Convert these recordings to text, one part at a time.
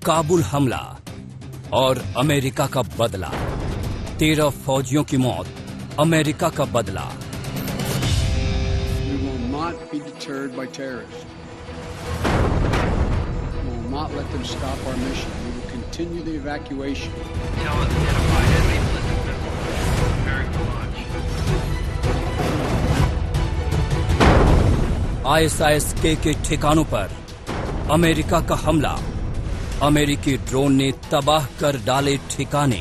काबुल हमला और अमेरिका का बदला। 13 फौजियों की मौत, अमेरिका का बदला। We will not be deterred by terrorists. We will not let them stop our mission. We will continue the evacuation. Unidentified enemy ballistic missile preparing to launch. ISIS-K के ठिकानों पर अमेरिका का हमला। अमेरिकी ड्रोन ने तबाह कर डाले ठिकाने।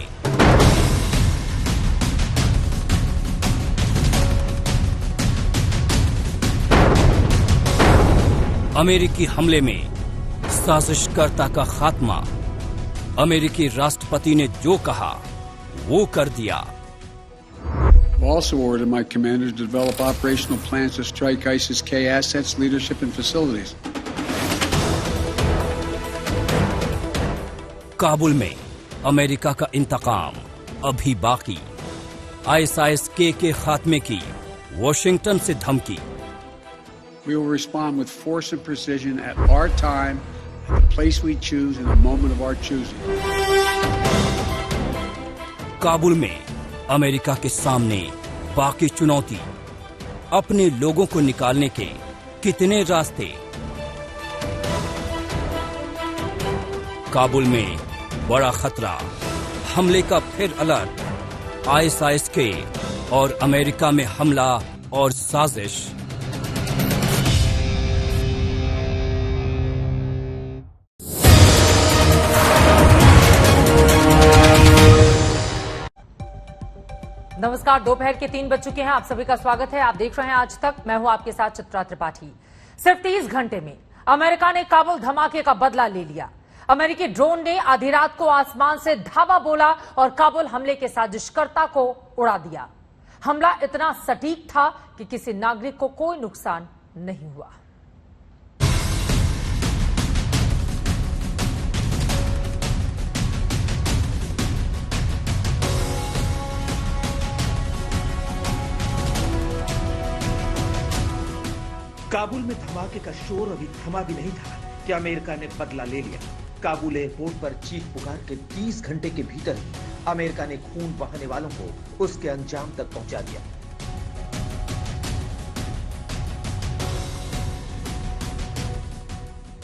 अमेरिकी हमले में साजिशकर्ता का खात्मा। अमेरिकी राष्ट्रपति ने जो कहा वो कर दिया। I've also ordered my commanders to develop operational plans to strike ISIS-K assets, leadership, and facilities. Kabul में अमेरिका का इंतकाम अभी बाकी। ISIS-K के खात्मे की वॉशिंगटन से धमकी। We will respond with force and precision at our time, at the place we choose, in the moment of our choosing. Kabul में अमेरिका के सामने बाकी चुनौती। अपने लोगों को निकालने के कितने रास्ते। काबुल में बड़ा खतरा, हमले का फिर अलर्ट। ISIS-K और अमेरिका में हमला और साजिश। नमस्कार, दोपहर के 3 बज चुके हैं। आप सभी का स्वागत है। आप देख रहे हैं आज तक। मैं हूं आपके साथ चित्रा त्रिपाठी। सिर्फ 30 घंटे में अमेरिका ने काबुल धमाके का बदला ले लिया। अमेरिकी ड्रोन ने आधी रात को आसमान से धावा बोला और काबुल हमले के साजिशकर्ता को उड़ा दिया। हमला इतना सटीक था कि किसी नागरिक को कोई नुकसान नहीं हुआ। काबुल में धमाके का शोर अभी थमा भी नहीं था कि अमेरिका ने बदला ले लिया। काबुल एयरपोर्ट पर चीख पुकार के 30 घंटे के भीतर ही अमेरिका ने खून बहाने वालों को उसके अंजाम तक पहुंचा दिया।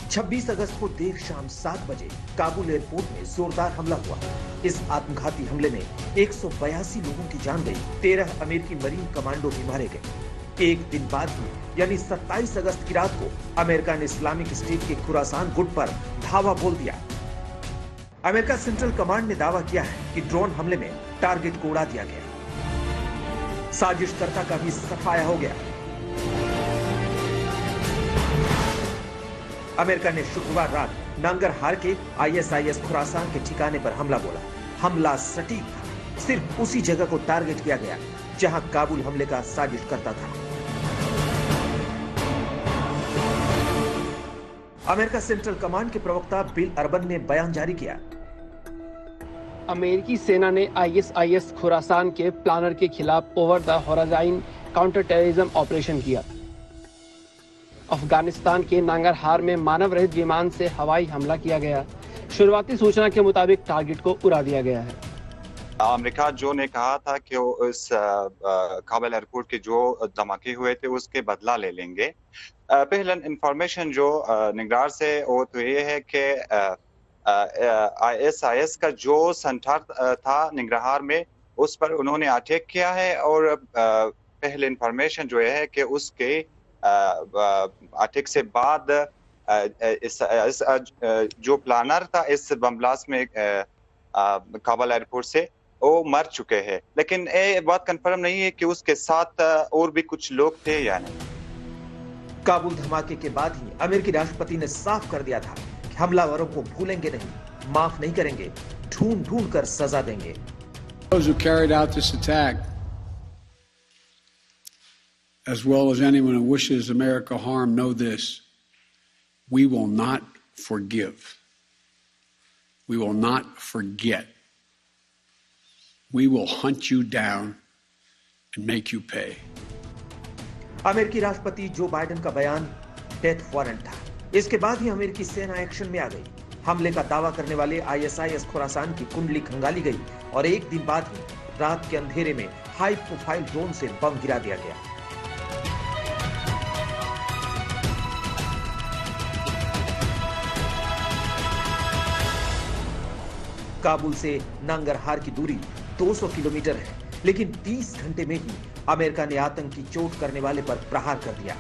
छब्बीस अगस्त को देर शाम 7 बजे काबुल एयरपोर्ट में जोरदार हमला हुआ। इस आत्मघाती हमले में 182 लोगों की जान गई, 13 अमेरिकी मरीन कमांडो भी मारे गए। एक दिन बाद ही यानी 27 अगस्त की रात को अमेरिका ने इस्लामिक स्टेट के खुरासान गुट पर धावा बोल दिया। अमेरिका सेंट्रल कमांड ने दावा किया है कि ड्रोन हमले में टारगेट को उड़ा दिया गया। साजिशकर्ता का भी सफाया हो गया। अमेरिका ने शुक्रवार रात नंगरहार के ISIS खुरासान के ठिकाने पर हमला बोला। हमला सटीक था। सिर्फ उसी जगह को टारगेट किया गया जहां काबुल हमले का साजिशकर्ता था। अमेरिका सेंट्रल कमांड के प्रवक्ता बिल अर्बन ने बयान जारी किया। अमेरिकी सेना ने ISIS खुरासान के प्लानर के खिलाफ over the horizon counter terrorism operation किया। अफगानिस्तान के नांगरहार में मानव रहित विमान से हवाई हमला किया गया। शुरुआती सूचना के मुताबिक टारगेट को उड़ा दिया गया है। अमेरिका जो ने कहा था कि वो इस काबुल एयरपोर्ट के जो धमाके हुए थे उसके बदला ले लेंगे। पहले इंफॉर्मेशन जो निगरार से वो तो ये है कि ISIS का जो सेंटर था निगरार में उस पर उन्होंने अटैक किया है और पहले इंफॉर्मेशन जो है कि उसके अटैक से बाद इस जो प्लानर था इस बम ब्लास्ट में काबुल एयरपोर्ट से वो मर चुके हैं, लेकिन ये बात कंफर्म नहीं है कि उसके साथ और भी कुछ लोग थे या नहीं। काबुल धमाके के बाद ही अमेरिकी राष्ट्रपति ने साफ कर दिया था कि हमलावरों को भूलेंगे नहीं, माफ नहीं करेंगे, ढूंढ ढूंढ कर सजा देंगे। Those who carried out this attack, as well as anyone who wishes America harm, know this: we will not forgive. We will not forget. We will hunt you down and make you pay. अमेरिकी राष्ट्रपति Joe Biden का बयान death warrant था। इसके बाद ही अमेरिकी सेना action में आ गई। हमले का दावा करने वाले ISIS खुरासान की कुंडली खंगाली गई और एक दिन बाद ही रात के अंधेरे में हाई प्रोफाइल ड्रोन से बम गिरा दिया गया। काबुल से नंगरहार की दूरी 200 किलोमीटर है, लेकिन 30 घंटे में ही अमेरिका ने आतंक की चोट करने वाले पर प्रहार कर दिया,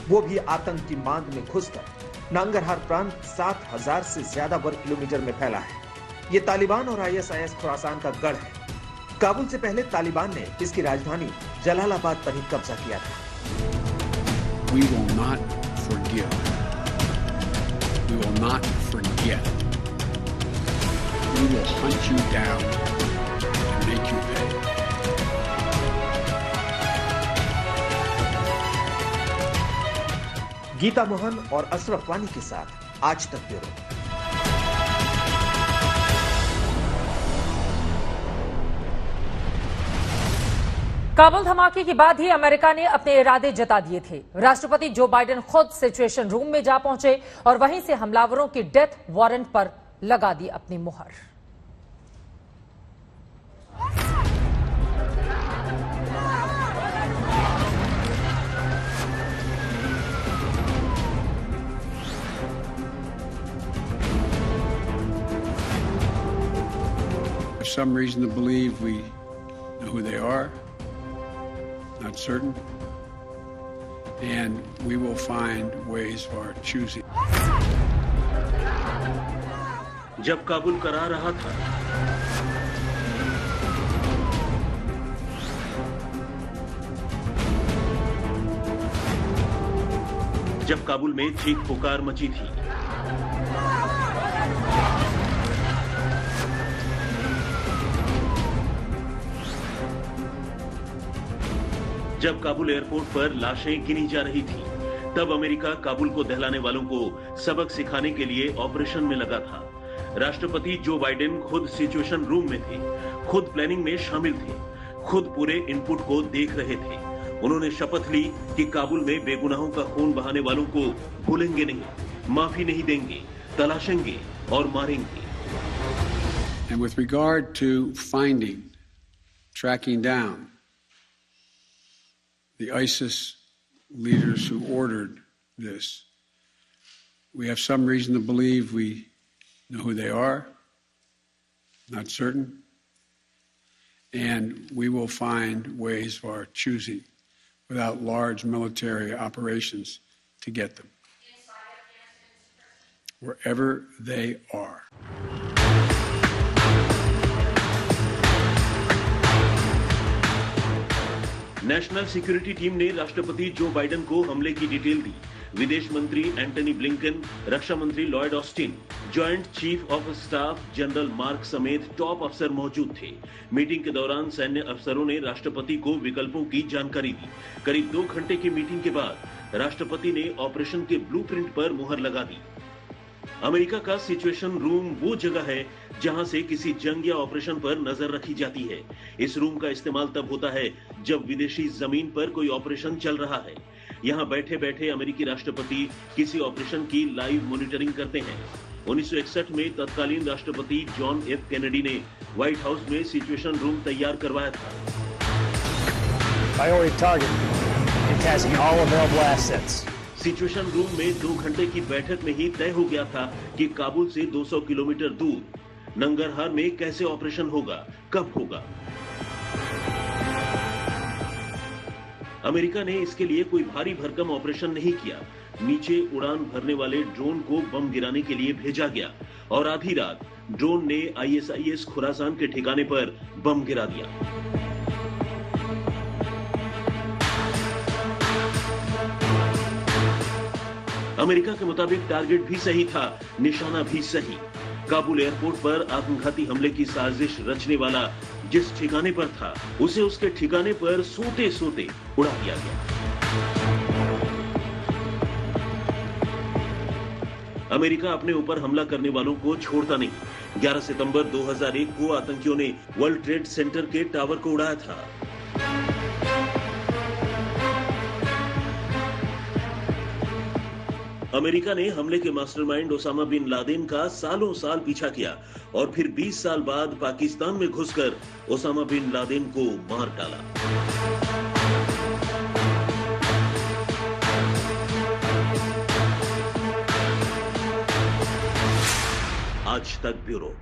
वो भी आतंक की मांद में घुसकर। नंगरहार प्रांत 7000 से ज्यादा वर्ग किलोमीटर में फैला है। ये तालिबान और ISIS खुरासान का गढ़ है। काबुल से पहले तालिबान ने इसकी राजधानी जलालाबाद पर ही कब्जा किया था। We will not forgive. We will not forget. We will hunt you down and make you pay. Gita Mohan और अशरफ वानी के साथ आज तक ब्यूरो। काबुल धमाके के बाद ही अमेरिका ने अपने इरादे जता दिए थे। राष्ट्रपति जो बाइडेन खुद सिचुएशन रूम में जा पहुंचे और वहीं से हमलावरों की डेथ वारंट पर लगा दी अपनी मुहर। There's some reason to believe we know who they are. Not certain. And we will find ways of our choosing. जब काबुल करा रहा था, जब काबुल में चीख पुकार मची थी, जब काबुल एयरपोर्ट पर लाशें गिनी जा रही थी, तब अमेरिका काबुल को दहलाने वालों को सबक सिखाने के लिए ऑपरेशन में लगा था। राष्ट्रपति जो बाइडेन खुद सिचुएशन रूम में थे, खुद प्लानिंग में शामिल थे, खुद पूरे इनपुट को देख रहे थे। उन्होंने शपथ ली कि काबुल में बेगुनाहों का खून बहाने वालों को भूलेंगे नहीं, माफी नहीं देंगे, तलाशेंगे और मारेंगे। And with regard to finding, tracking down the ISIS leaders who ordered this, we have some reason to believe we know who they are, not certain, and we will find ways of our choosing without large military operations to get them, wherever they are. National security team ने राष्ट्रपति Joe Biden को हमले की detail दी। विदेश मंत्री Antony Blinken, रक्षा मंत्री Lloyd Austin, joint chief of staff general mark समेत top अफसर मौजूद थे। मीटिंग के दौरान सैन्य अफसरों ने राष्ट्रपति को विकल्पों की जानकारी दी। करीब 2 घंटे की मीटिंग के बाद राष्ट्रपति ने ऑपरेशन के ब्लूप्रिंट पर मुहर लगा दी। अमेरिका का सिचुएशन रूम वो जगह है जहां से किसी जंग या ऑपरेशन पर नजर रखी जाती है। इस रूम का इस्तेमाल तब होता है जब विदेशी जमीन पर कोई ऑपरेशन चल रहा है। यहां बैठे बैठे अमेरिकी राष्ट्रपति किसी ऑपरेशन की लाइव मॉनिटरिंग करते हैं। 1961 में तत्कालीन राष्ट्रपति जॉन एफ कैनेडी ने व्हाइट हाउस में सिचुएशन रूम तैयार करवाया था। Priority target, tasking all available assets. Situation room में 2 घंटे की बैठक में ही तय हो गया था कि काबुल से 200 किलोमीटर दूर नंगरहार में कैसे ऑपरेशन होगा, कब होगा। अमेरिका ने इसके लिए कोई भारी भरकम ऑपरेशन नहीं किया। नीचे उड़ान भरने वाले ड्रोन को बम गिराने के लिए भेजा गया और आधी रात ड्रोन ने ISIS खुरासान के ठिकाने पर बम गिरा दिया। अमेरिका के मुताबिक टारगेट भी सही था, निशाना भी सही। काबुल एयरपोर्ट पर आत्मघाती हमले की साजिश रचने वाला जिस ठिकाने पर था, उसे उसके ठिकाने पर सोते सोते उड़ा दिया गया। अमेरिका अपने ऊपर हमला करने वालों को छोड़ता नहीं। 11 सितंबर 2001 को आतंकियों ने वर्ल्ड ट्रेड सेंटर के टावर को उड़ाया था। अमेरिका ने हमले के मास्टरमाइंड ओसामा बिन लादेन का सालों साल पीछा किया और फिर 20 साल बाद पाकिस्तान में घुसकर ओसामा बिन लादेन को मार डाला। आज तक ब्यूरो।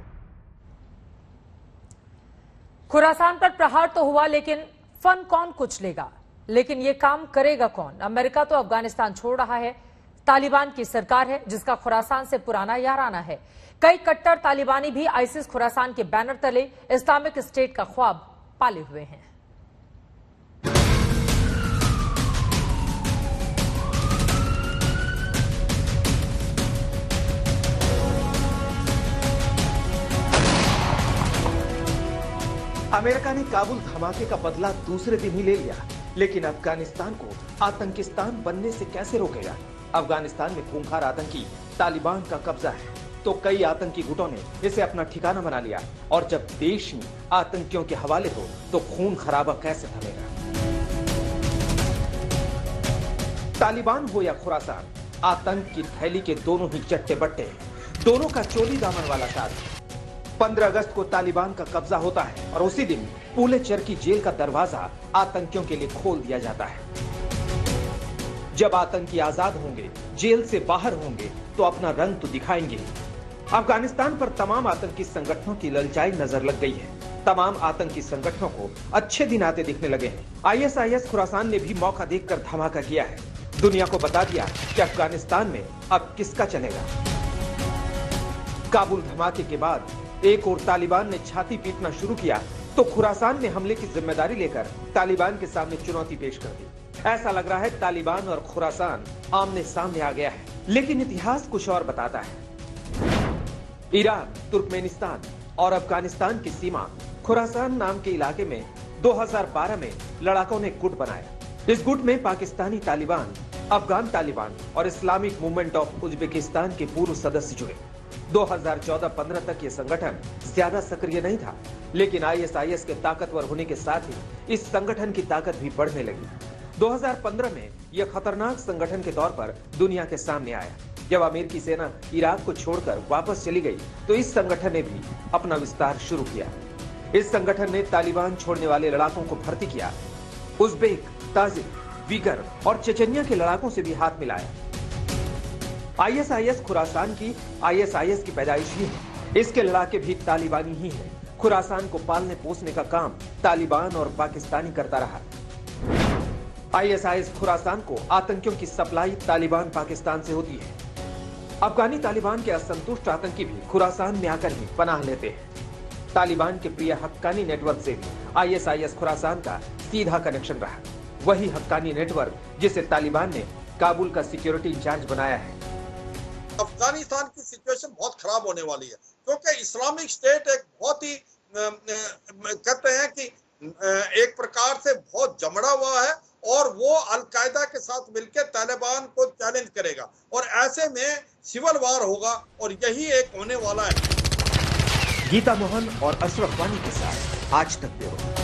खुरासान पर प्रहार तो हुआ, लेकिन फन कौन कुचलेगा? लेकिन ये काम करेगा कौन? अमेरिका तो अफगानिस्तान छोड़ रहा है। तालिबान की सरकार है जिसका खुरासान से पुराना याराना है। कई कट्टर तालिबानी भी आईसिस खुरासान के बैनर तले इस्लामिक स्टेट का ख्वाब पाले हुए हैं। अमेरिका ने काबुल धमाके का बदला दूसरे दिन ही ले लिया, लेकिन अफगानिस्तान को आतंकिस्तान बनने से कैसे रोकेगा? अफगानिस्तान में खूंखार आतंकी तालिबान का कब्जा है, तो कई आतंकी गुटों ने इसे अपना ठिकाना बना लिया। और जब देश ही आतंकियों के हवाले हो तो खून खराबा कैसे थमेगा? तालिबान हो या खुरासान, आतंक की थैली के दोनों ही चट्टे बट्टे हैं, दोनों का चोली दामन वाला साथ। 15 अगस्त को तालिबान का कब्जा होता है और उसी दिन पूले चरकी जेल का दरवाजा आतंकियों के लिए खोल दिया जाता है। जब आतंकी आजाद होंगे, जेल से बाहर होंगे, तो अपना रंग तो दिखाएंगे। अफगानिस्तान पर तमाम आतंकी संगठनों की ललचाई नजर लग गई है। तमाम आतंकी संगठनों को अच्छे दिन आते दिखने लगे हैं। आईएसआईएस खुरासान ने भी मौका देखकर धमाका किया है। दुनिया को बता दिया कि अफगानिस्तान में अब किसका चलेगा। काबुल धमाके के बाद एक और तालिबान ने छाती पीटना शुरू किया, तो खुरासान ने हमले की जिम्मेदारी लेकर तालिबान के सामने चुनौती पेश कर दी। ऐसा लग रहा है तालिबान और खुरासान आमने सामने आ गया है, लेकिन इतिहास कुछ और बताता है। ईरान, तुर्कमेनिस्तान और अफगानिस्तान की सीमा खुरासान नाम के इलाके में 2012 में लड़ाकों ने गुट बनाया। इस गुट में पाकिस्तानी तालिबान, अफगान तालिबान और इस्लामिक मूवमेंट ऑफ उज्बेकिस्तान के पूर्व सदस्य जुड़े। 2014-15 तक ये संगठन ज्यादा सक्रिय नहीं था, लेकिन आईएसआईएस के ताकतवर होने के साथ ही इस संगठन की ताकत भी बढ़ने लगी। 2015 में यह खतरनाक संगठन के तौर पर दुनिया के सामने आया। जब अमेरिकी सेना इराक को छोड़कर वापस चली गई, तो इस संगठन ने भी अपना विस्तार शुरू किया। इस संगठन ने तालिबान छोड़ने वाले लड़ाकों को भर्ती किया। उज्बेक, ताजिक, वीगर और चेचनिया के लड़ाकों से भी हाथ मिलाया। आईएसआईएस खुरासान की आईएसआईएस की पैदाइश ही है। इसके लड़ाके भी तालिबानी ही हैं। खुरासान को पालने पोसने का काम तालिबान और पाकिस्तानी करता रहा। आईएसआईएस खुरासान को आतंकियों की सप्लाई तालिबान पाकिस्तान से होती है। अफगानी तालिबान के असंतुष्ट आतंकी भी खुरासान में आकर ही पनाह लेते हैं। तालिबान के प्रिय हक्कानी नेटवर्क से भी आईएसआईएस खुरासान का सीधा कनेक्शन रहा। वही हक्कानी नेटवर्क जिसे तालिबान ने काबुल का सिक्योरिटी इंचार्ज बनाया है। अफगानिस्तान की सिचुएशन बहुत खराब होने वाली है, क्योंकि इस्लामिक स्टेट एक बहुत ही कहते हैं कि एक प्रकार से बहुत जमड़ा हुआ है और वो अल-कायदा के साथ मिलकर तालिबान को चैलेंज करेगा और ऐसे में सिविल वार होगा और यही एक होने वाला है। गीता मोहन और अशरफ वानी के साथ आज तक ब्यूरो।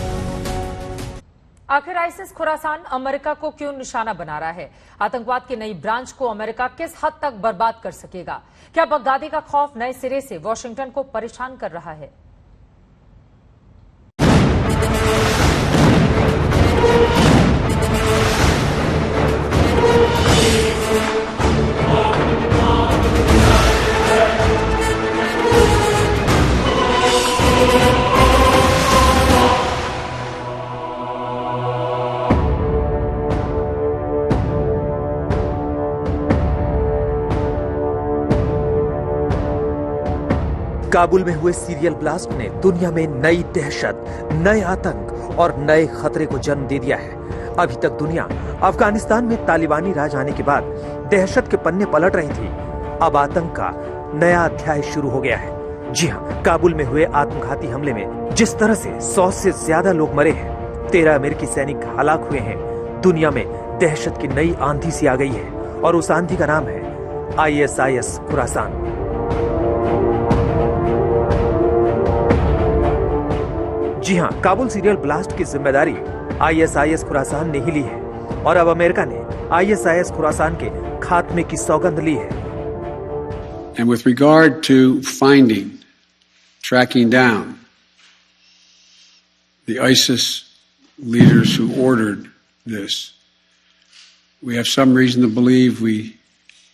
आखिर आईसिस खुरासान अमेरिका को क्यों निशाना बना रहा है? आतंकवाद की नई ब्रांच को अमेरिका किस हद तक बर्बाद कर सकेगा? क्या बगदादी का खौफ नए सिरे से वॉशिंगटन को परेशान कर रहा है? काबुल में हुए सीरियल ब्लास्ट ने दुनिया में नई दहशत, नए आतंक और नए खतरे को जन्म दे दिया है। अभी तक दुनिया अफगानिस्तान में तालिबानी राज आने के बाद दहशत के पन्ने पलट रही थी। अब आतंक का नया अध्याय शुरू हो गया है। जी हाँ, काबुल में हुए आत्मघाती हमले में जिस तरह से 100 से ज्यादा लोग मरे हैं, 13 अमेरिकी सैनिक हलाक हुए हैं, दुनिया में दहशत की नई आंधी सी आ गई है और उस आंधी का नाम है आईएसआईएस खुरासान। जी हाँ, काबुल सीरियल ब्लास्ट की जिम्मेदारी आईएसआईएस खुरासान ने ही ली है और अब अमेरिका ने आईएसआईएस खुरासान के खात्मे की सौगंध ली है। And with regard to finding, tracking down the ISIS leaders who ordered this, we have some reason to believe we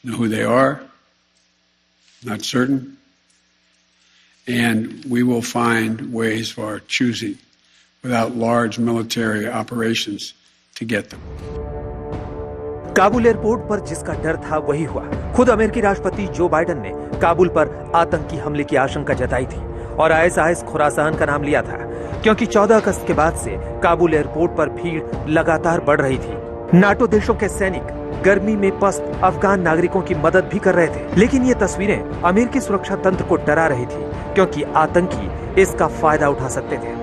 know who they are, not certain, and we will find ways of our choosing without large military operations to get them. Kabul airport पर जिसका डर था वही हुआ। खुद अमेरिकी राष्ट्रपति Joe Biden ने काबुल पर आतंकी हमले की आशंका जताई थी और ISIS खुरासान का नाम लिया था, क्योंकि 14 अगस्त के बाद से काबुल एयरपोर्ट पर भीड़ लगातार बढ़ रही थी। नाटो देशों के सैनिक गर्मी में पस्त अफगान नागरिकों की मदद भी कर रहे थे, लेकिन ये तस्वीरें अमेरिकी सुरक्षा तंत्र को डरा रही थी, क्योंकि आतंकी इसका फायदा उठा सकते थे।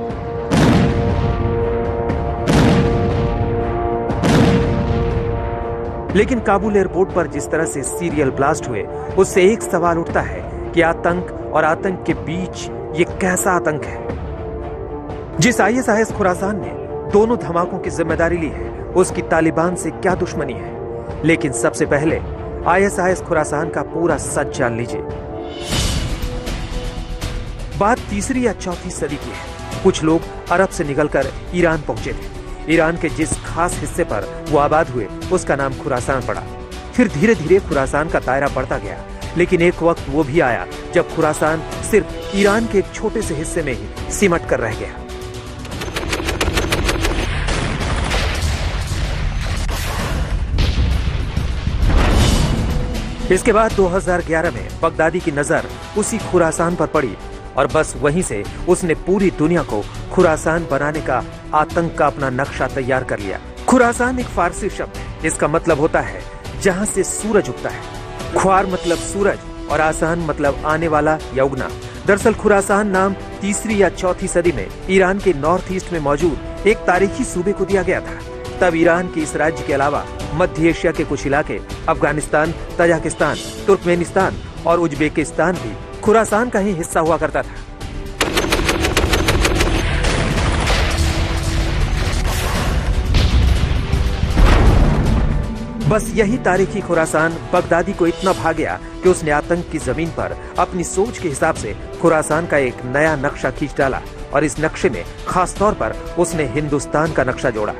लेकिन काबुल एयरपोर्ट पर जिस तरह से सीरियल ब्लास्ट हुए, उससे एक सवाल उठता है कि आतंक और आतंक के बीच ये कैसा आतंक है। जिस ISIS खुरासान ने दोनों धमाकों की जिम्मेदारी ली है, उसकी तालिबान से क्या दुश्मनी है। लेकिन सबसे पहले ISIS खुरासान का पूरा सच जान लीजिए। बात 3री या 4थी सदी की है। कुछ लोग अरब से निकलकर ईरान पहुंचे थे। ईरान के जिस खास हिस्से पर वो आबाद हुए, उसका नाम खुरासान पड़ा। फिर धीरे धीरे खुरासान का दायरा बढ़ता गया, लेकिन एक वक्त वो भी आया जब खुरासान सिर्फ ईरान के एक छोटे से हिस्से में ही सिमट कर रह गया। इसके बाद 2011 में बगदादी की नजर उसी खुरासान पर पड़ी और बस वहीं से उसने पूरी दुनिया को खुरासान बनाने का आतंक का अपना नक्शा तैयार कर लिया। खुरासान एक फारसी शब्द है। इसका मतलब होता है जहां से सूरज उगता है। ख्वार मतलब सूरज और आसान मतलब आने वाला या उगना। दरअसल खुरासान नाम 3री या 4थी सदी में ईरान के नॉर्थ ईस्ट में मौजूद एक तारीखी सूबे को दिया गया था। तब ईरान के इस राज्य के अलावा मध्य एशिया के कुछ इलाके, अफगानिस्तान, तजाकिस्तान, तुर्कमेनिस्तान और उज्बेकिस्तान भी खुरासान का ही हिस्सा हुआ करता था। बस यही तारीखी खुरासान बगदादी को इतना भा गया कि उसने आतंक की जमीन पर अपनी सोच के हिसाब से खुरासान का एक नया नक्शा खींच डाला और इस नक्शे में खास तौर पर उसने हिंदुस्तान का नक्शा जोड़ा।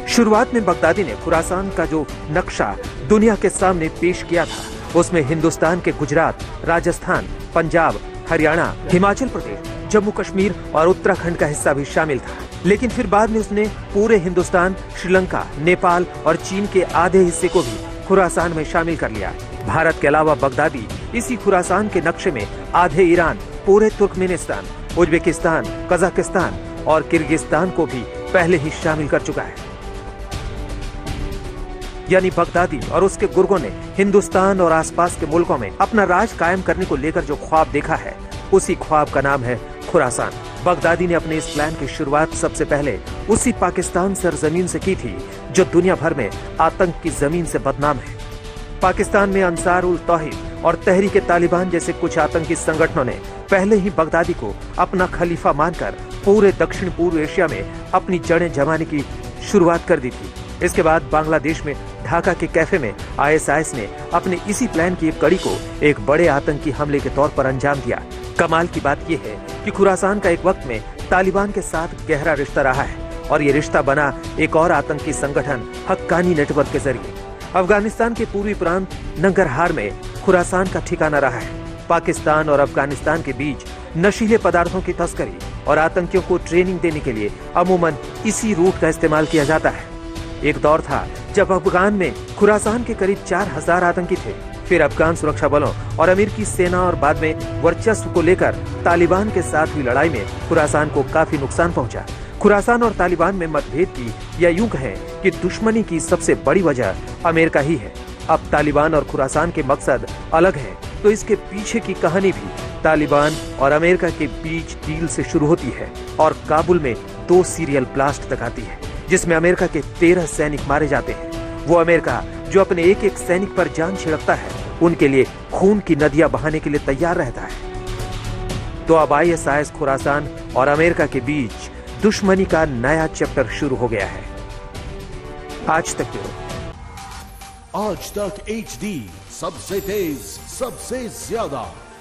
शुरुआत में बगदादी ने खुरासान का जो नक्शा दुनिया के सामने पेश किया था, उसमें हिंदुस्तान के गुजरात, राजस्थान, पंजाब, हरियाणा, हिमाचल प्रदेश, जम्मू कश्मीर और उत्तराखंड का हिस्सा भी शामिल था। लेकिन फिर बाद में उसने पूरे हिंदुस्तान, श्रीलंका, नेपाल और चीन के आधे हिस्से को भी खुरासान में शामिल कर लिया। भारत के अलावा बगदादी इसी खुरासान के नक्शे में आधे ईरान, पूरे तुर्कमेनिस्तान, उज्बेकिस्तान, कजाकिस्तान और किर्गिस्तान को भी पहले ही शामिल कर चुका है। यानी बगदादी और उसके गुर्गों ने हिंदुस्तान और आसपास के मुल्कों में अपना राज कायम करने को लेकर जो ख्वाब देखा है, उसी ख्वाब का नाम है खुरासान। बगदादी ने अपने इस प्लान की शुरुआत सबसे पहले उसी पाकिस्तान सरजमीन से की थी जो दुनिया भर में आतंक की जमीन से बदनाम है। पाकिस्तान में अंसार उल तौहीद और तहरीक तालिबान जैसे कुछ आतंकी संगठनों ने पहले ही बगदादी को अपना खलीफा मानकर पूरे दक्षिण पूर्व एशिया में अपनी जड़ें जमाने की शुरुआत कर दी थी। इसके बाद बांग्लादेश में ढाका के कैफे में ISIS ने अपने इसी प्लान की एक कड़ी को एक बड़े आतंकी हमले के तौर पर अंजाम दिया। कमाल की बात यह है कि खुरासान का एक वक्त में तालिबान के साथ गहरा रिश्ता रहा है और ये रिश्ता बना एक और आतंकी संगठन हक्कानी नेटवर्क के जरिए। अफगानिस्तान के पूर्वी प्रांत नंगरहार में खुरासान का ठिकाना रहा है। पाकिस्तान और अफगानिस्तान के बीच नशीले पदार्थों की तस्करी और आतंकियों को ट्रेनिंग देने के लिए अमूमन इसी रूट का इस्तेमाल किया जाता है। एक दौर था जब अफगान में खुरासान के करीब 4000 आतंकी थे। फिर अफगान सुरक्षा बलों और अमेरिकी सेना और बाद में वर्चस्व को लेकर तालिबान के साथ हुई लड़ाई में खुरासान को काफी नुकसान पहुंचा। खुरासान और तालिबान में मतभेद की या यूं कहें कि दुश्मनी की सबसे बड़ी वजह अमेरिका ही है। अब तालिबान और खुरासान के मकसद अलग हैं, तो इसके पीछे की कहानी भी तालिबान और अमेरिका के बीच डील से शुरू होती है और काबुल में 2 सीरियल ब्लास्ट तक आती है, जिसमें अमेरिका के 13 सैनिक मारे जाते हैं। वो अमेरिका जो अपने एक एक सैनिक पर जान छिड़कता है, उनके लिए खून की नदियां बहाने के लिए तैयार रहता है। तो अब ISIS खुरासान और अमेरिका के बीच दुश्मनी का नया चैप्टर शुरू हो गया है। आज तक आज तक HD, सबसे तेज सबसे ज्यादा।